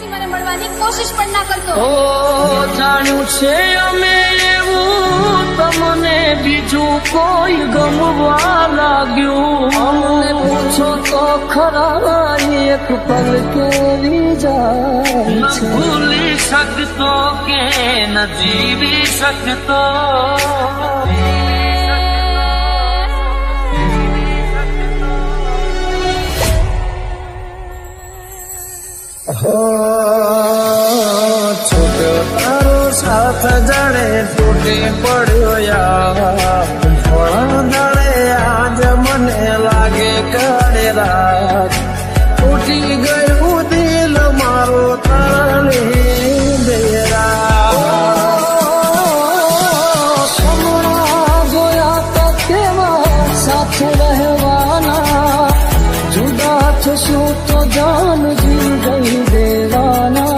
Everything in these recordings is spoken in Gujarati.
પછી મને મળવાની કોશિશ પણ ના કરતો. ઓ જાણ્યું છે અમે એવું તમને બીજું કોઈ ગમવા લાગ્યું. અમને પૂછો તો ખરા એક પલ કેવી જાય ન ભૂલી શકતો કે ન જીવી શકતો. છૂટ્યો તારો સાથ જાણે તૂટી પડ્યો યાર. થોડા દાડે આજ મને લાગે કાળે રાત તૂટી ગયું દિલ મારો તારી બેરા. જોયા તો કેવા સાથે રહેવાના, જુદા થશું તો જાન જીવ ગઈ દેવાના.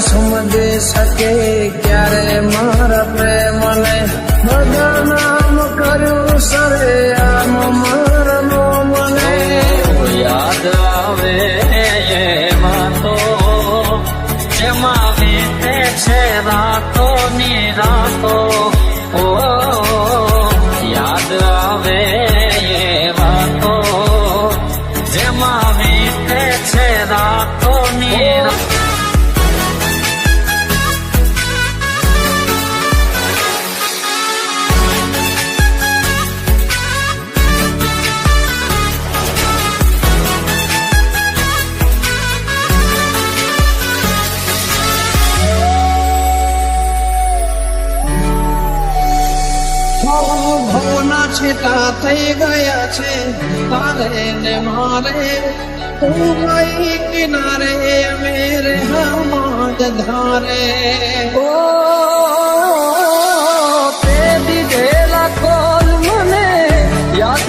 સમજી શકે ક્યારે મારા પ્રેમને બધા નામ કર્યું સરે આમ મારનો મને યાદ આવે એમાં તો જેમાં વીતે છે રાતો ની રાતો. ઓ યાદ આવે એમાં તો જેમાં વીતે છે રાતો ની રાતો. ભવના છેટા થઈ ગયા છે તારે ને મારે. તું ગઈ કિનારે મેરે હમાજ ધારે. ઓ તે દીધેલા કોલ મને યાદ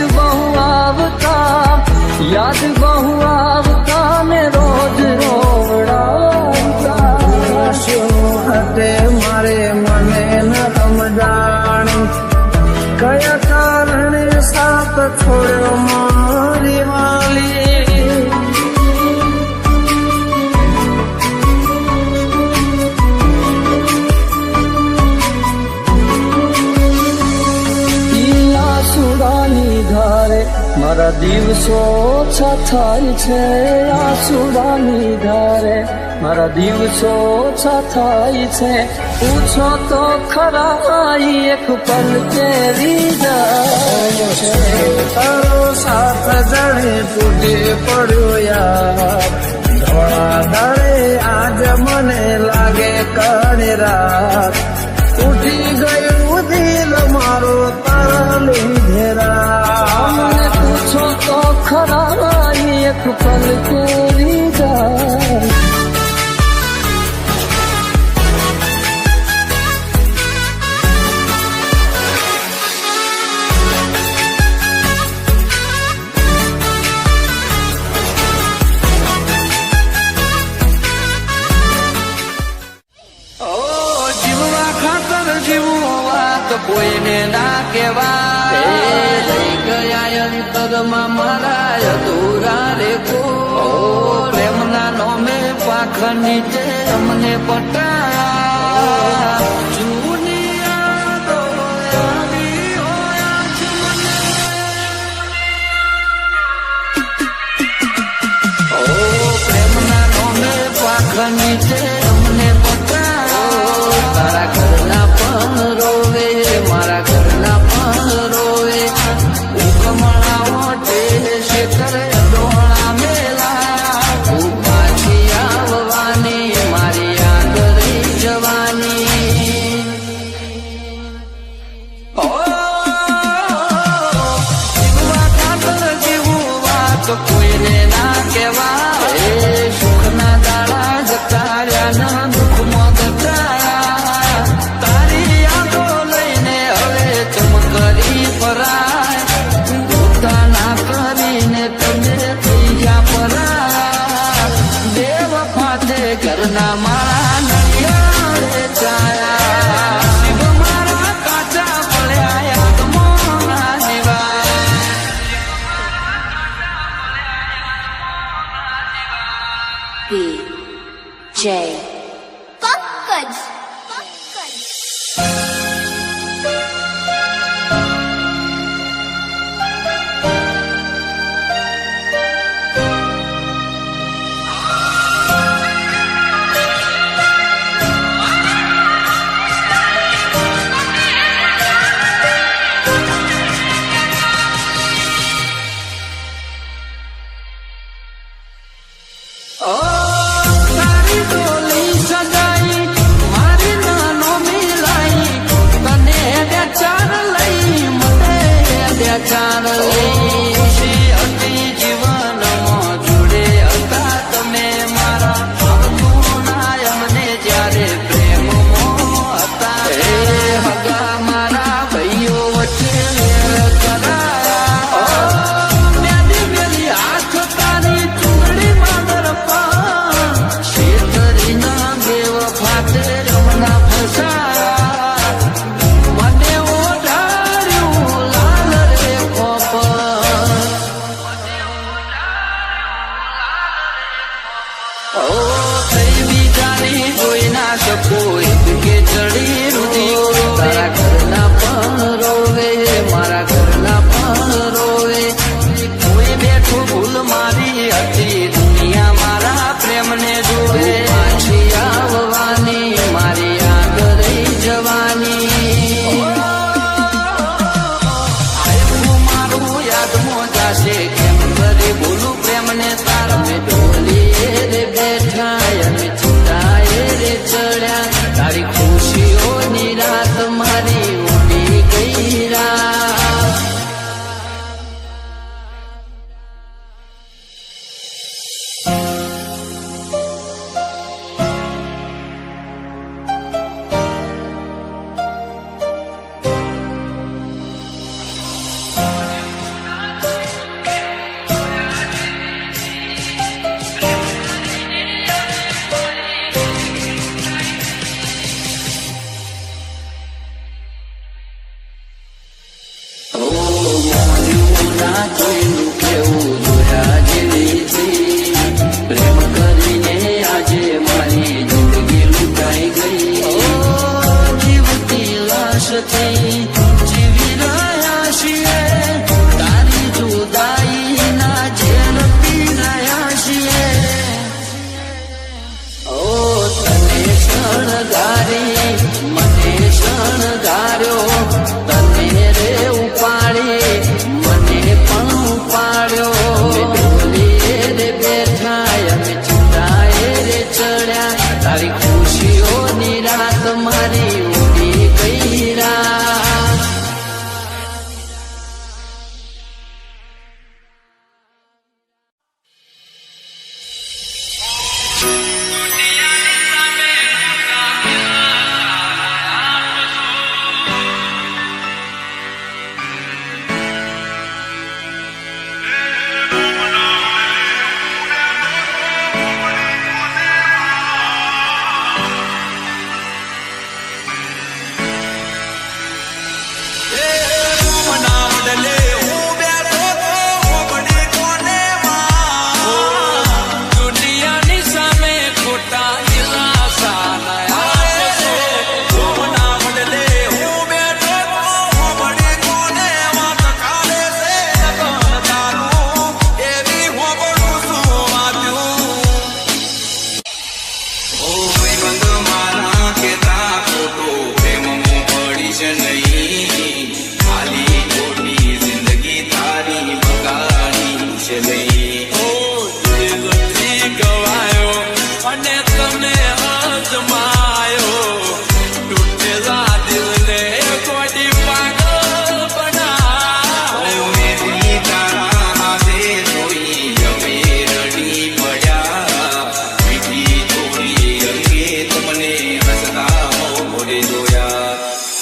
બહુ આવતા ને રોજ રોવડાવતા. શું હટે મારે મને ન સમજાણી કયા કારણે સાથ છોડ્યો મારી વાલી. આસુડાની ધારે મારા દિવસો ઓછા થાય છે. આસુડાની ધારે મારા દિવસો ઓછા થાય છે. પૂછો તો ખરા એક પલ કેવી જાય છે. તારો સાથ જાણે તૂટી પડ્યો યાર. થોડા દાડે આજ મને લાગે કાળી રાત તૂટી ગયું દિલ મારો તારા લીધે રાત. મને પૂછો તો ખરા એક પલ કેવી જાય. કોઈને ના કેવાય લઈ ગયા અંતરમાં મારા અધૂરા રે કો. પ્રેમના નોમે પાખ નીચે અમને પટાયા. જૂની યાદો આવી હોય આજ મને. ઓ પ્રેમના નોમે પાખ નીચે અમને પટાયા. તારા ઘરના પણ રોવે મારા ઘરના પણ રોવે. ઉકમણા ઓટે શેખર ડોળા મેલા. તું પાછી આવવાની મારી યાદ રહી વર્ષથી જીવી રહ્યા છીએ તારી જુદાઈના ઝેર પી રહ્યા છીએ ઓ તને શણગારી મને શણગાર્યો તને રે ઉપાડી મને પણ ઉપાડ્યો ડોલીએ રે બેઠા અમે ચિંતાએ રે ચડ્યા તારી ખુશીઓની રાત મારી ઉડી ગઈ રાત દુનિયાની સામે ખોટા દિલાસા અને તમે અજમાયો તૂટેલા દિલને કોડી પાગલ બનાવ્યો મેરી તારા હાથે જોઈ અમે રડી પડ્યા મીઠી થોડી અંગે તમને હસતા મોઢે જોયા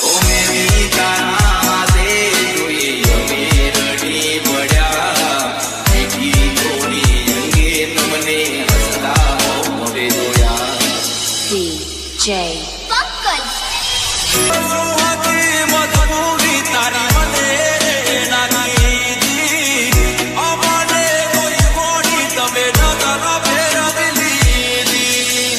ઓ મેરી તારા હાથે જોઈ અમે રડી પડ્યા મીઠી થોડી અંગે તમને હસતા મોઢે જોયા DJ Pankaj. મજબૂરી તારી મને નાખી દી અમારે કોઈ કોની તમે નજર ફેરવી લીધી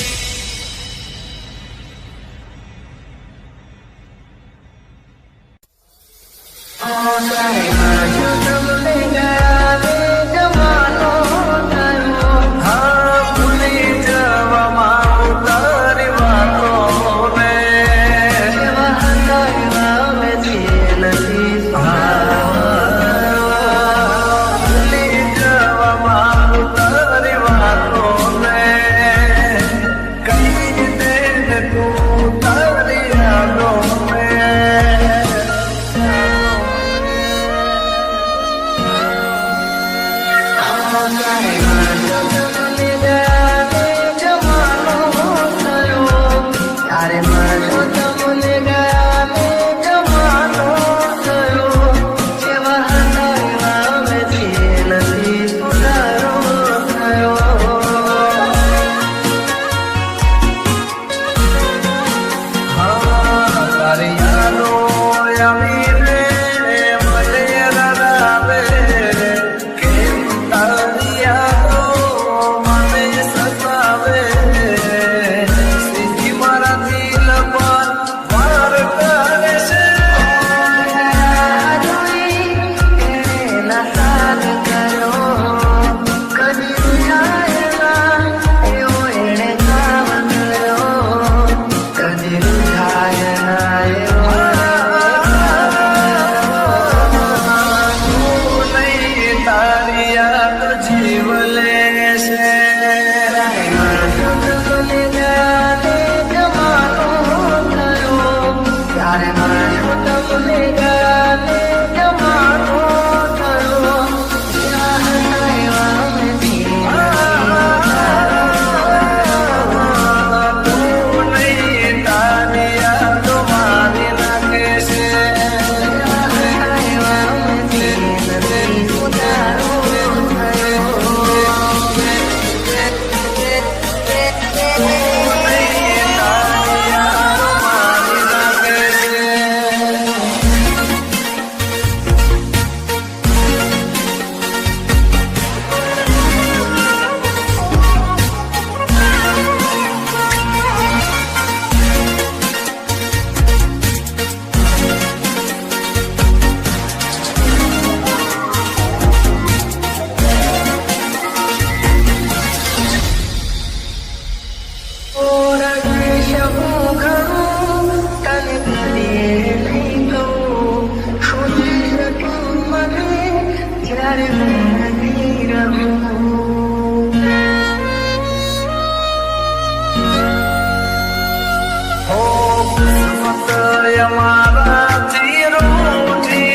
અમારાથી રૂઠી,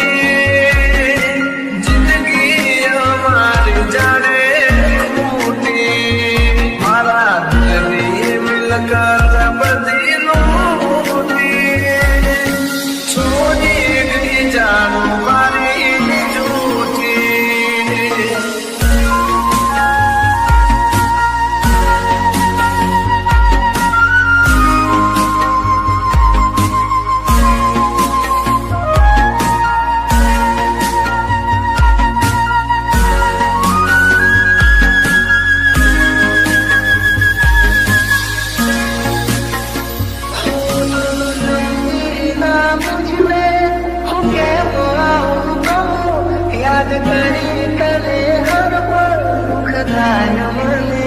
જિંદગી અમારી જાણે ખૂટી, મારા દિલની મિલકત બધી લૂંટી, છોડી ગઈ જાન મારી જૂઠી. યાદ કરી તને હર પળ દુઃખ થાય મને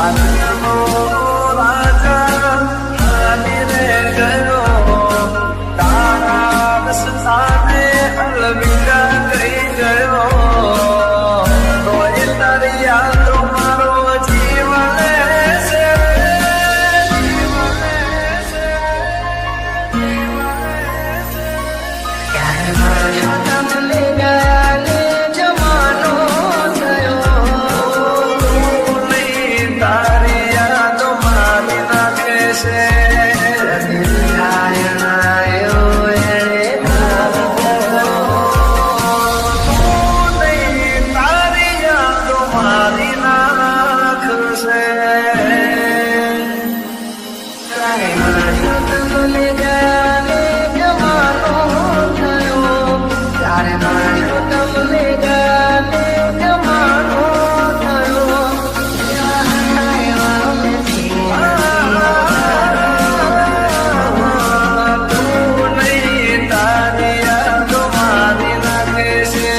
આદમનો રાજા હાલી રે ગયો, તારા રસ્તાને અલવિદા કહી ગયો, તોય તારી યાદો મારો જીવ લેશે, જીવ લેશે, જીવ લેશે. ક્યારે મારા તમને ગયા ને જમાનો થયો, નહીં તારી યાદો મારી નાખે છે. આયણાયો એણે નહીં તારી યાદો મારી નાખશે. ક્યારે મારા તમને ગયા ને જમાનો થયો, ત્યારે મારો તમને ગાને જમાનો થયો, તું નહીં તારી યાદો મારી નાખે છે.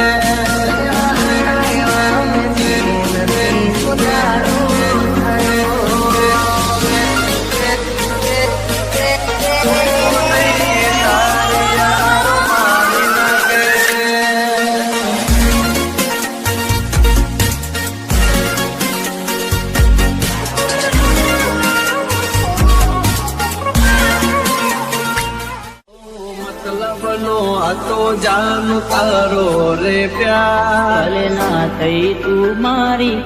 મતલબનો હતો જાન તારો રે પ્યાર, ભલે ના થઈ તું મારી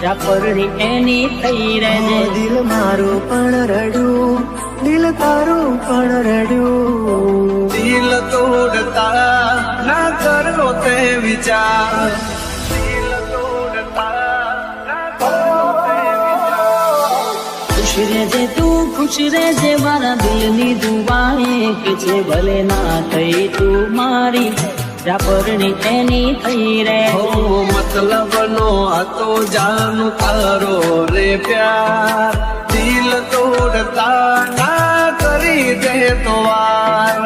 ચાપરણી એની થઈ રે ને. દિલ મારું પણ રડ્યું, દિલ તારું પણ રડ્યું, દિલ તોડતા ના કરો તે વિચાર, દિલ તોડતા ના કરો તે વિચાર. ખુશ રહેજે તું ખુશ રહેજે મારા દિલની દુઆએ કે છે, ભલે ના થઈ તું મારી ચાપરણી એની થઈ રે. હો મતલબનો હતો જાન તારો રે પ્યાર, દિલ તોડતા ના કરી દે તો વાર.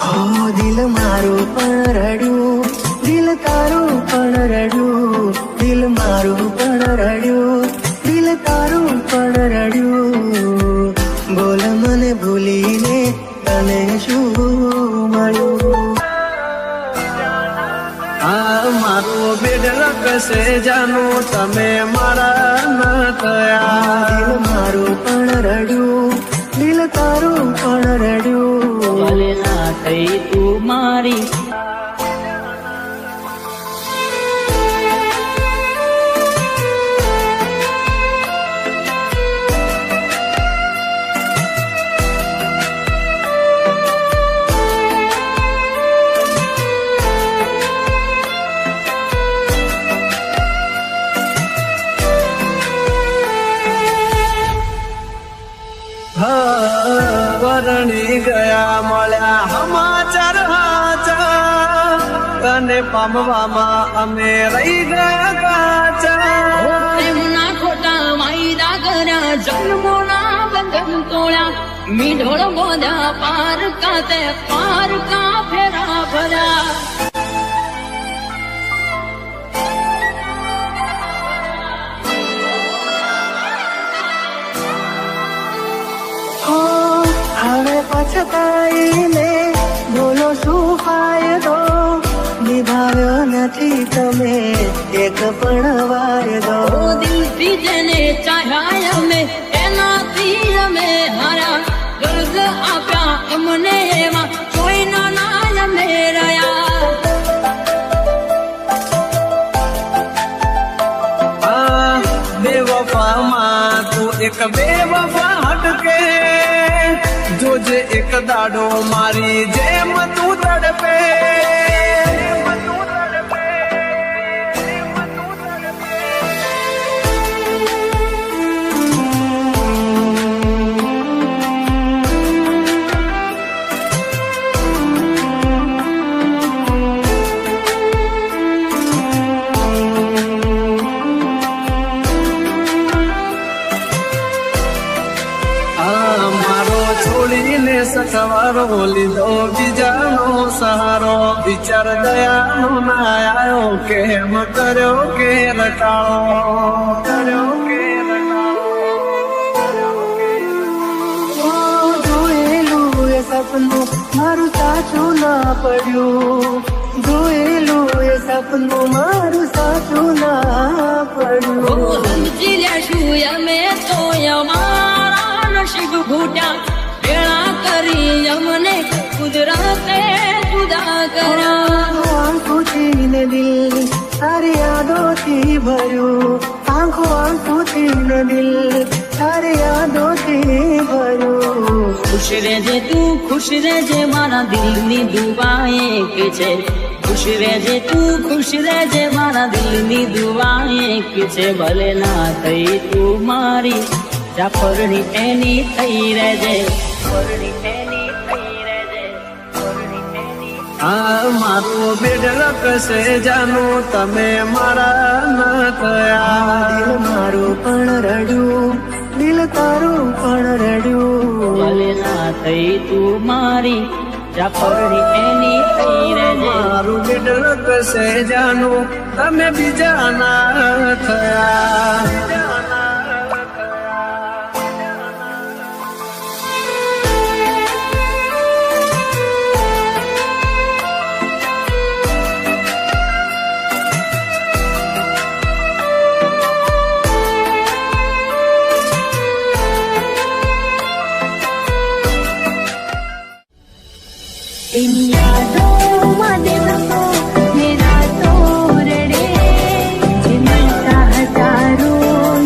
હો દિલ મારું પણ રડ્યું, દિલ તારું પણ રડ્યું, દિલ મારું પણ રડ્યું, દિલ તારું પણ રડ્યું. બોલ મને ભૂલીને તને શું મળ્યું? આ મારો બેડલ કસે જાનું તમે મારા ન થયા. દિલ મારું પણ રડ્યું, દિલ તારું પણ રડ્યું, ભલે ના થઈ તું મારી. પરણી ગયા મળ્યા સમાચાર હાચા, તને પામવામાં અમે રહી ગયા કાચા. પ્રેમના ખોટા વાયદા કર્યા, જન્મોના બંધન તોડ્યા, મીઢોળ બોધ્યા પાર કાતે પાર કા ફેરા ભર્યા. હવે પછતાઈને બોલો શું ફાયદો, નિભાવ્યો નથી નથી તમે એક પણ વાર દો. ઓ દિલથી જેને ચાહ્યા અમે એનાથી અમે હાર્યા. દર્દ આપ્યા અમને એમાં કોઈના ના અમે રહ્યા. બેવફામાં તું એક બેવફા હટકે, જોજે એક દાડો મારી જેમ તું તડપે. મારો છોડીને સથવારો લીધો બીજાનો સહારો. વિચાર દયાનો ના આવ્યો, કેમ કર્યો કે રટાળો, કર્યો કે રટાળો. જોયેલું એ સપનું મારું સાચું ના પડ્યું, જોયેલું એ સપનું મારું સાચું ના ઓ પડ્યું. સમજી લેશું અમે તો અમારા નસીબ ઘૂટ્યા. ભેળા કરી અમને કુદરતે જુદા કર્યા. આંખોથી ને દિલ તારી યાદોથી ભર્યું, આંખો આંખોથી ને દિલ તારી યાદોથી ભર્યું. ખુશ રહેજે તું, ખુશ રહેજે મારા દિલની દુઆ એક છે. ખુશ રહેજે તું, ખુશ રહેજે મારા દિલની દુઆ એક છે. ભલે ના થઈ તું મારી જાફરની એની થઈ રહેજે. ફરની એની થઈ રહેજે. ફરની એની. આ મારું બેડલ કશે જાનું તમે મારા ન થયા. દિલ મારું પણ રડ્યું, દિલ તારું પણ રડ્યું. ભલે ના થઈ તું મારી જાફરની એની થઈ રહેજે. મારું બેડલ કશે જાનું તમે બીજા ના થયા. इन यादों में दिल को मेरा तो रड़े, मिलता हजारों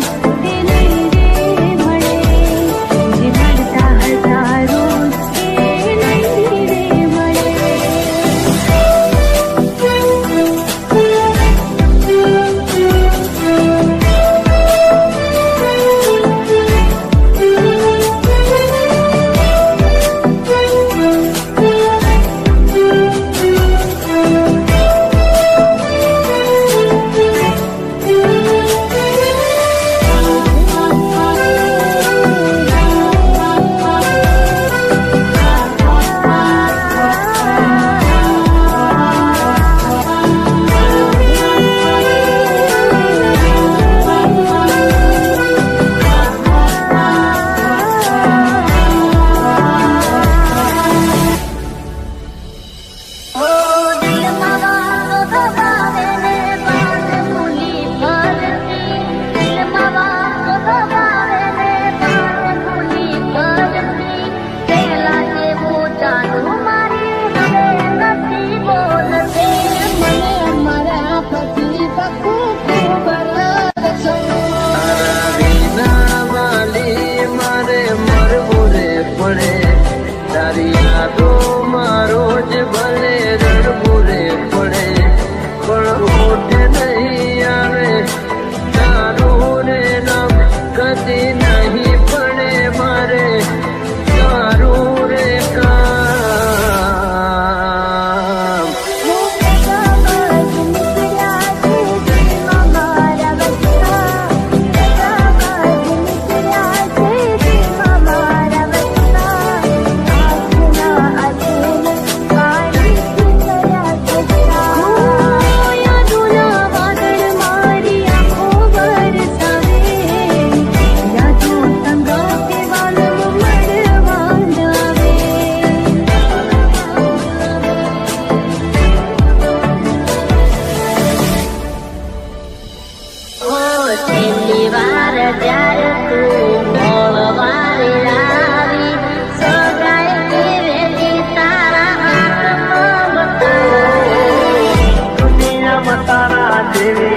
દેવી